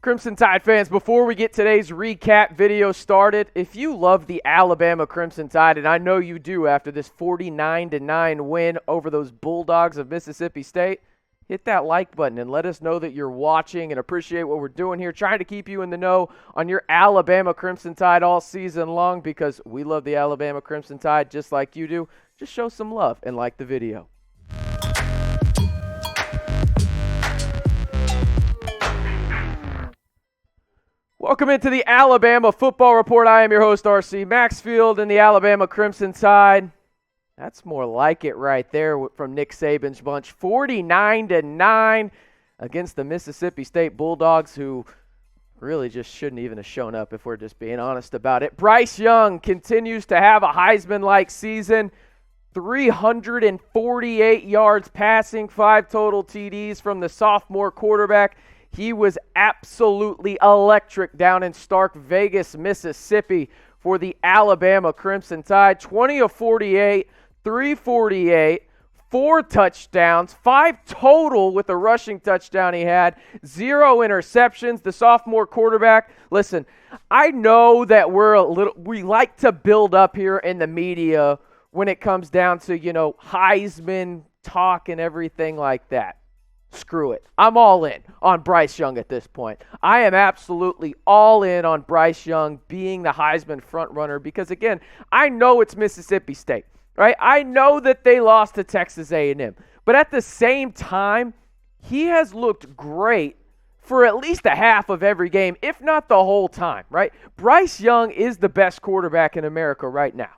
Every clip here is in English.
Crimson Tide fans, before we get today's recap video started, if you love the Alabama Crimson Tide, and I know you do after this 49-9 win over those Bulldogs of Mississippi State, hit that like button and let us know that you're watching and appreciate what we're doing here, trying to keep you in the know on your Alabama Crimson Tide all season long because we love the Alabama Crimson Tide just like you do. Just show some love and like the video. Welcome into the Alabama Football Report. I am your host, RC Maxfield, and the Alabama Crimson Tide. That's more like it right there from Nick Saban's bunch. 49-9 against the Mississippi State Bulldogs, who really just shouldn't even have shown up if we're just being honest about it. Bryce Young continues to have a Heisman-like season. 348 yards passing, 5 total TDs from the sophomore quarterback. He was absolutely electric down in Stark Vegas, Mississippi for the Alabama Crimson Tide. 20 of 48, 348, 4 touchdowns, 5 total with a rushing touchdown he had, 0 interceptions. The sophomore quarterback, listen, I know that we like to build up here in the media when it comes down to, Heisman talk and everything like that. Screw it. I'm all in on Bryce Young at this point. I am absolutely all in on Bryce Young being the Heisman frontrunner because, again, I know it's Mississippi State, right? I know that they lost to Texas A&M. But at the same time, he has looked great for at least a half of every game, if not the whole time, right? Bryce Young is the best quarterback in America right now.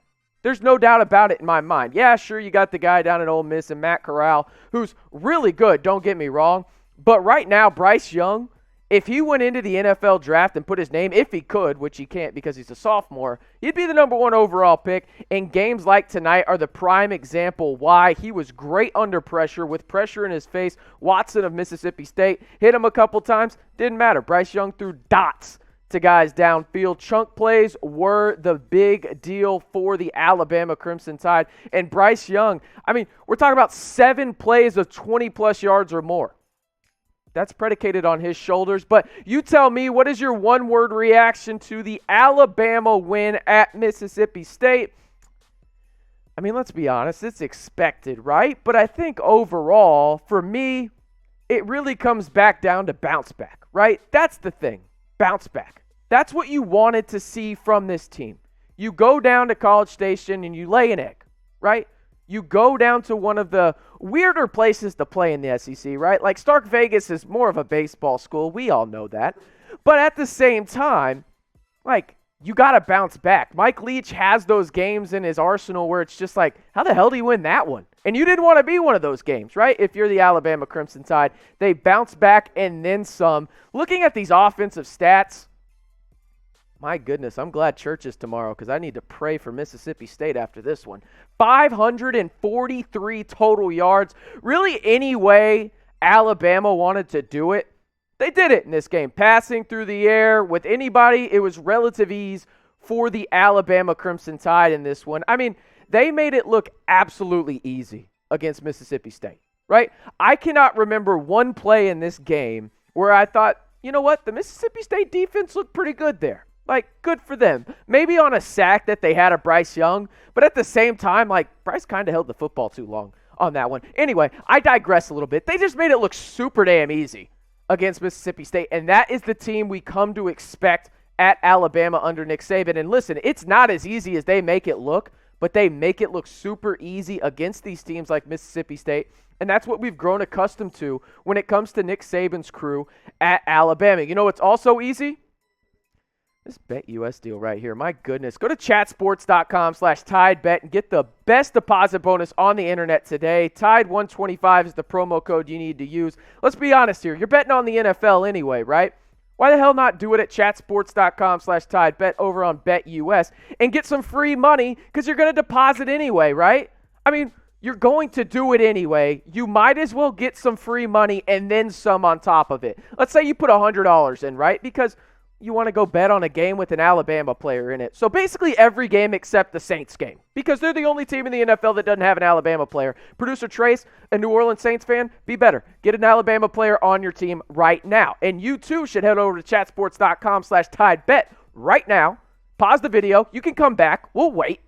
There's no doubt about it in my mind. Yeah, sure, you got the guy down at Ole Miss and Matt Corral, who's really good, don't get me wrong. But right now, Bryce Young, if he went into the NFL draft and put his name, if he could, which he can't because he's a sophomore, he'd be the number 1 overall pick. And games like tonight are the prime example why he was great under pressure, with pressure in his face. Watson of Mississippi State hit him a couple times. Didn't matter. Bryce Young threw dots to guys downfield. Chunk plays were the big deal for the Alabama Crimson Tide. And Bryce Young, we're talking about 7 plays of 20-plus yards or more. That's predicated on his shoulders. But you tell me, what is your one-word reaction to the Alabama win at Mississippi State? Let's be honest, it's expected, right? But I think overall, for me, it really comes back down to bounce back, right? That's the thing, bounce back. That's what you wanted to see from this team. You go down to College Station and you lay an egg, right? You go down to one of the weirder places to play in the SEC, right? Like Stark Vegas is more of a baseball school. We all know that. But at the same time, you got to bounce back. Mike Leach has those games in his arsenal where it's just like, how the hell did he win that one? And you didn't want to be one of those games, right? If you're the Alabama Crimson Tide, they bounce back and then some. Looking at these offensive stats, my goodness, I'm glad church is tomorrow because I need to pray for Mississippi State after this one. 543 total yards. Really, any way Alabama wanted to do it, they did it in this game. Passing through the air with anybody, it was relative ease for the Alabama Crimson Tide in this one. They made it look absolutely easy against Mississippi State, right? I cannot remember one play in this game where I thought, you know what, the Mississippi State defense looked pretty good there. Good for them. Maybe on a sack that they had of Bryce Young, but at the same time, Bryce kind of held the football too long on that one. Anyway, I digress a little bit. They just made it look super damn easy against Mississippi State, and that is the team we come to expect at Alabama under Nick Saban. And listen, it's not as easy as they make it look, but they make it look super easy against these teams like Mississippi State, and that's what we've grown accustomed to when it comes to Nick Saban's crew at Alabama. You know what's also easy? This BetUS deal right here, my goodness. Go to chatsports.com/TideBet and get the best deposit bonus on the internet today. Tide125 is the promo code you need to use. Let's be honest here. You're betting on the NFL anyway, right? Why the hell not do it at chatsports.com/TideBet over on BetUS and get some free money because you're going to deposit anyway, right? You're going to do it anyway. You might as well get some free money and then some on top of it. Let's say you put $100 in, right? Because you want to go bet on a game with an Alabama player in it. So basically every game except the Saints game, because they're the only team in the NFL that doesn't have an Alabama player. Producer Trace, a New Orleans Saints fan, be better. Get an Alabama player on your team right now. And you too should head over to chatsports.com/tidebet right now. Pause the video. You can come back. We'll wait.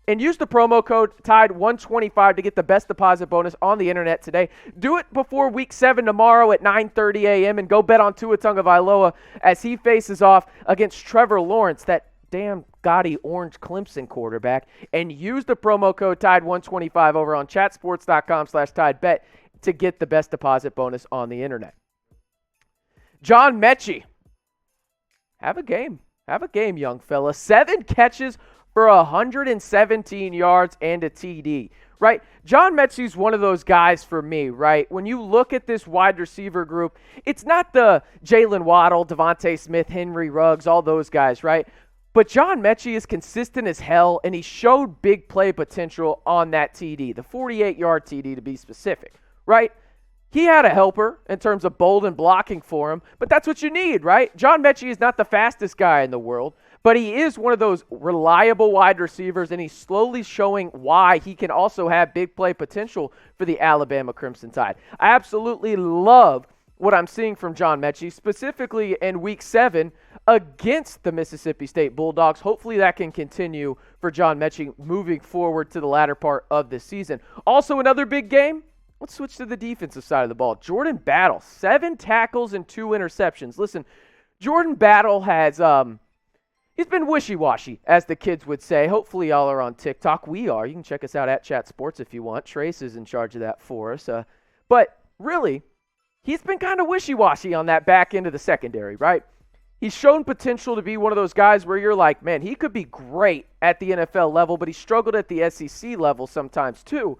And use the promo code TIDE125 to get the best deposit bonus on the internet today. Do it before Week 7 tomorrow at 9:30 a.m. and go bet on Tua Tagovailoa as he faces off against Trevor Lawrence, that damn gaudy orange Clemson quarterback. And use the promo code TIDE125 over on chatsports.com/tidebet to get the best deposit bonus on the internet. John Metchie. Have a game. Have a game, young fella. 7 catches for 117 yards and a TD, right? John Metchie's one of those guys for me, right? When you look at this wide receiver group, it's not the Jalen Waddle, Devontae Smith, Henry Ruggs, all those guys, right? But John Metchie is consistent as hell, and he showed big play potential on that TD, the 48-yard TD to be specific, right? He had a helper in terms of Bolden blocking for him, but that's what you need, right? John Metchie is not the fastest guy in the world, but he is one of those reliable wide receivers, and he's slowly showing why he can also have big play potential for the Alabama Crimson Tide. I absolutely love what I'm seeing from John Metchie, specifically in Week 7 against the Mississippi State Bulldogs. Hopefully that can continue for John Metchie moving forward to the latter part of the season. Also, another big game. Let's switch to the defensive side of the ball. Jordan Battle, 7 tackles and 2 interceptions. Listen, Jordan Battle has he's been wishy-washy, as the kids would say. Hopefully y'all are on TikTok. We are. You can check us out at Chat Sports if you want. Trace is in charge of that for us. But really, he's been kind of wishy-washy on that back end of the secondary, right? He's shown potential to be one of those guys where you're like, man, he could be great at the NFL level, but he struggled at the SEC level sometimes too.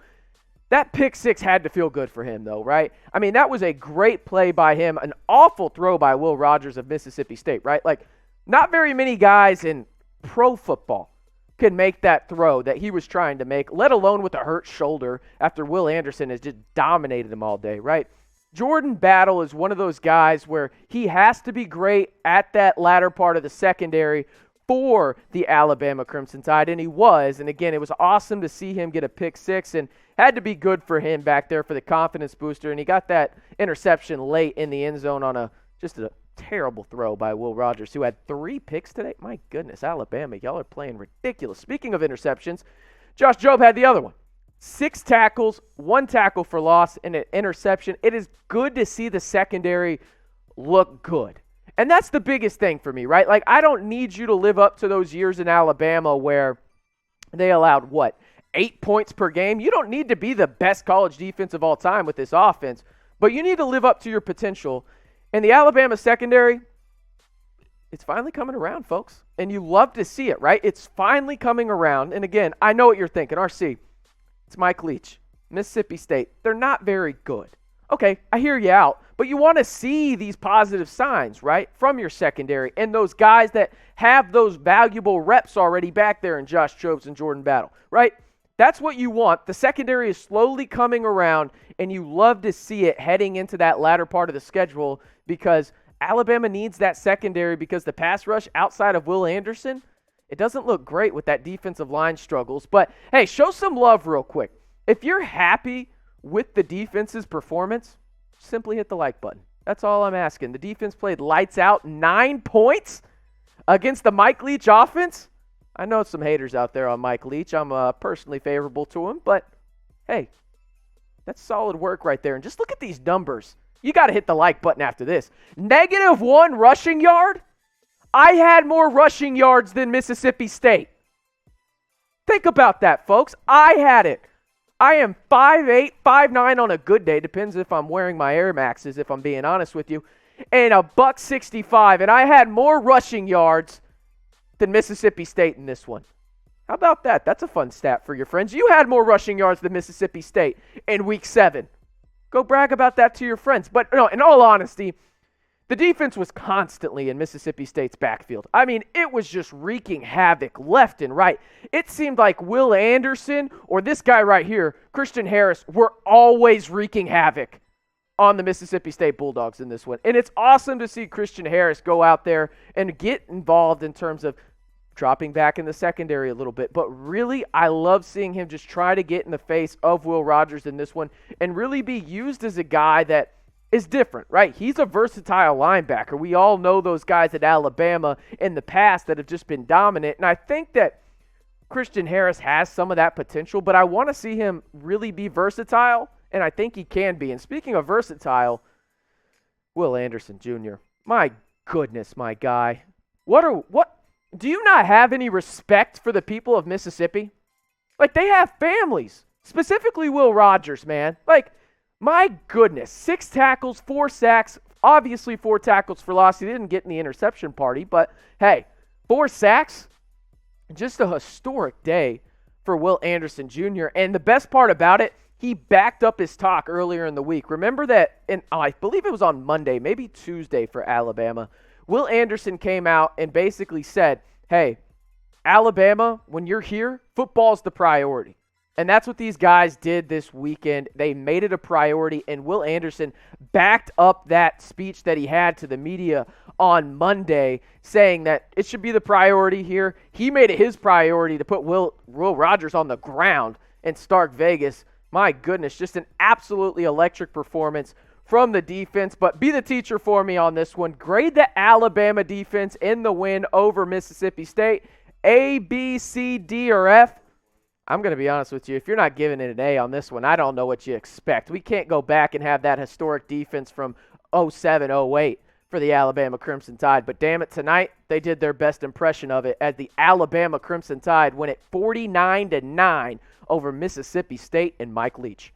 That pick 6 had to feel good for him, though, right? I mean, that was a great play by him, an awful throw by Will Rogers of Mississippi State, right? Like, not very many guys in pro football can make that throw that he was trying to make, let alone with a hurt shoulder after Will Anderson has just dominated him all day, right? Jordan Battle is one of those guys where he has to be great at that latter part of the secondary for the Alabama Crimson Tide, and he was. And again, it was awesome to see him get a pick 6, and had to be good for him back there for the confidence booster. And he got that interception late in the end zone on just a terrible throw by Will Rogers, who had 3 picks today. My goodness, Alabama, y'all are playing ridiculous. Speaking of interceptions, Josh Jobe had the other one. 6 tackles, 1 tackle for loss, and an interception. It is good to see the secondary look good. And that's the biggest thing for me, right? Like, I don't need you to live up to those years in Alabama where they allowed, 8 points per game? You don't need to be the best college defense of all time with this offense, but you need to live up to your potential. And the Alabama secondary, it's finally coming around, folks. And you love to see it, right? It's finally coming around. And again, I know what you're thinking. RC, it's Mike Leach, Mississippi State. They're not very good. Okay, I hear you out. But you want to see these positive signs, right, from your secondary and those guys that have those valuable reps already back there in Josh Jobes and Jordan Battle, right? That's what you want. The secondary is slowly coming around, and you love to see it heading into that latter part of the schedule because Alabama needs that secondary because the pass rush outside of Will Anderson, it doesn't look great with that defensive line struggles. But, hey, show some love real quick. If you're happy with the defense's performance, simply hit the like button. That's all I'm asking. The defense played lights out, 9 points against the Mike Leach offense. I know some haters out there on Mike Leach. I'm personally favorable to him, but hey, that's solid work right there. And just look at these numbers. You got to hit the like button after this. -1 rushing yard. I had more rushing yards than Mississippi State. Think about that, folks. I had it. I am 5'8", 5'9" on a good day. Depends if I'm wearing my Air Maxes, if I'm being honest with you. And a $165. And I had more rushing yards than Mississippi State in this one. How about that? That's a fun stat for your friends. You had more rushing yards than Mississippi State in Week 7. Go brag about that to your friends. But no, in all honesty, the defense was constantly in Mississippi State's backfield. I mean, it was just wreaking havoc left and right. It seemed like Will Anderson or this guy right here, Christian Harris, were always wreaking havoc on the Mississippi State Bulldogs in this one. And it's awesome to see Christian Harris go out there and get involved in terms of dropping back in the secondary a little bit. But really, I love seeing him just try to get in the face of Will Rogers in this one and really be used as a guy that is different, right? He's a versatile linebacker. We all know those guys at Alabama in the past that have just been dominant. And I think that Christian Harris has some of that potential, but I want to see him really be versatile, and I think he can be. And speaking of versatile, Will Anderson Jr., my goodness, my guy. What do you not have any respect for the people of Mississippi? Like, they have families, specifically Will Rogers, man. Like, my goodness, 6 tackles, 4 sacks, obviously 4 tackles for loss. He didn't get in the interception party, but hey, 4 sacks, just a historic day for Will Anderson Jr. And the best part about it, he backed up his talk earlier in the week. Remember that, I believe it was on Monday, maybe Tuesday for Alabama. Will Anderson came out and basically said, hey, Alabama, when you're here, football's the priority. And that's what these guys did this weekend. They made it a priority, and Will Anderson backed up that speech that he had to the media on Monday, saying that it should be the priority here. He made it his priority to put Will Rogers on the ground in Stark Vegas. My goodness, just an absolutely electric performance from the defense. But be the teacher for me on this one. Grade the Alabama defense in the win over Mississippi State. A, B, C, D, or F? I'm going to be honest with you. If you're not giving it an A on this one, I don't know what you expect. We can't go back and have that historic defense from 07, 08 for the Alabama Crimson Tide. But damn it, tonight they did their best impression of it as the Alabama Crimson Tide win it 49-9 over Mississippi State and Mike Leach.